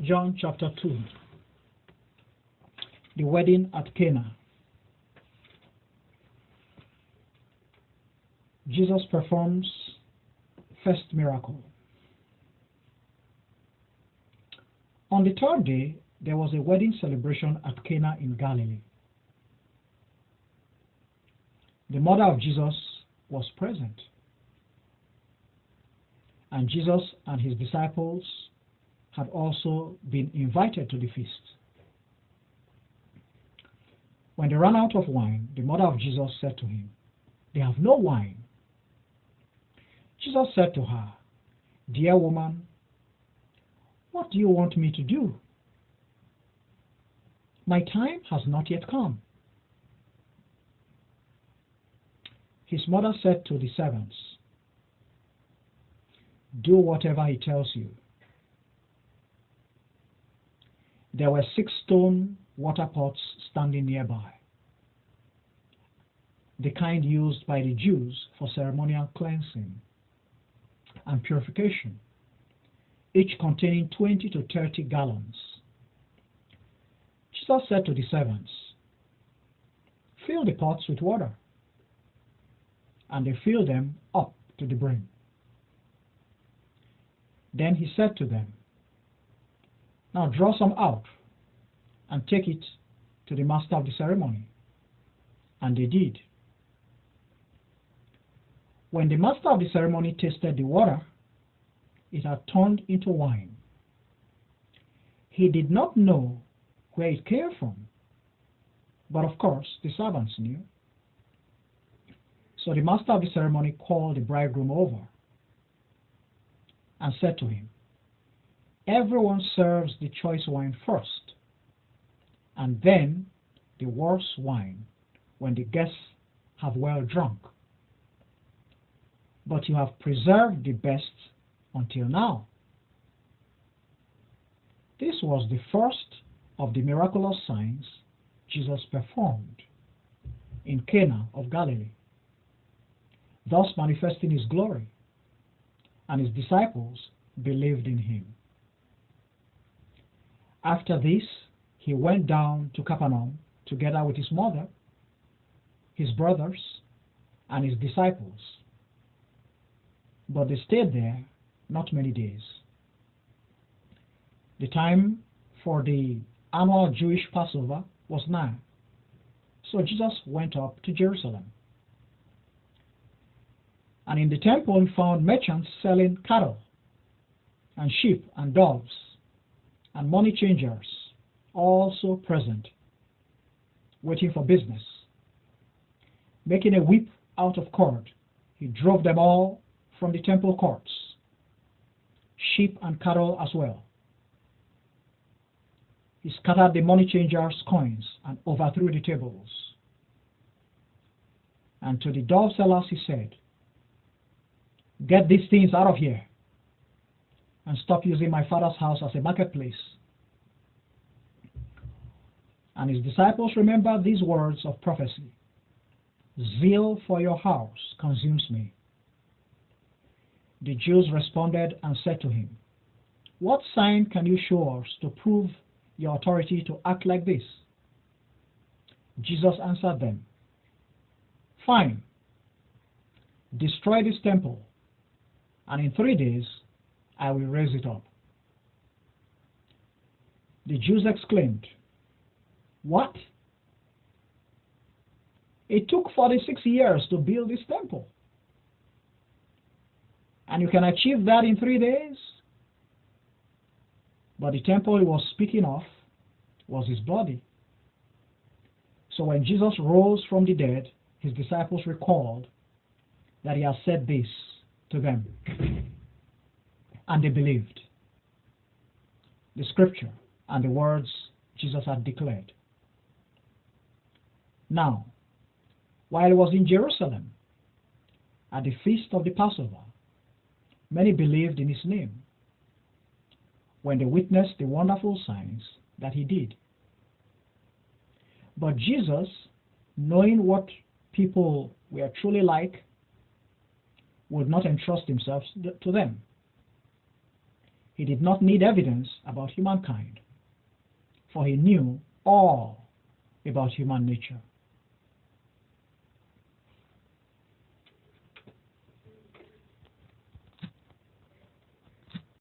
John chapter 2. The wedding at Cana. Jesus performs first miracle. On the third day, there was a wedding celebration at Cana in Galilee. The mother of Jesus was present, and Jesus and his disciples had also been invited to the feast. When they ran out of wine, the mother of Jesus said to him, "They have no wine." Jesus said to her, "Dear woman, what do you want me to do? My time has not yet come." His mother said to the servants, "Do whatever he tells you." There were 6 stone water pots standing nearby, the kind used by the Jews for ceremonial cleansing and purification, each containing 20 to 30 gallons. Jesus said to the servants, "Fill the pots with water," and they filled them up to the brim. Then he said to them, "Now draw some out and take it to the master of the ceremony." And they did. When the master of the ceremony tasted the water, it had turned into wine. He did not know where it came from, but of course the servants knew. So the master of the ceremony called the bridegroom over and said to him, "Everyone serves the choice wine first, and then the worse wine when the guests have well drunk. But you have preserved the best until now." This was the first of the miraculous signs Jesus performed in Cana of Galilee, thus manifesting his glory, and his disciples believed in him. After this, he went down to Capernaum together with his mother, his brothers, and his disciples. But they stayed there not many days. The time for the annual Jewish Passover was nigh, so Jesus went up to Jerusalem. And in the temple he found merchants selling cattle and sheep and doves, and money changers also present, waiting for business. Making a whip out of cord, he drove them all from the temple courts, sheep and cattle as well. He scattered the money changers' coins and overthrew the tables. And to the dove sellers he said, "Get these things out of here, and stop using my Father's house as a marketplace." And his disciples remembered these words of prophecy, "Zeal for your house consumes me." The Jews responded and said to him, "What sign can you show us to prove your authority to act like this?" Jesus answered them, "Fine. Destroy this temple, and in 3 days I will raise it up." The Jews exclaimed, "What? It took 46 years to build this temple, and you can achieve that in 3 days?" But the temple he was speaking of was his body. So when Jesus rose from the dead, his disciples recalled that he had said this to them, and they believed the scripture and the words Jesus had declared. Now, while he was in Jerusalem at the feast of the Passover, many believed in his name when they witnessed the wonderful signs that he did. But Jesus, knowing what people were truly like, would not entrust himself to them. he did not need evidence about humankind, for he knew all about human nature.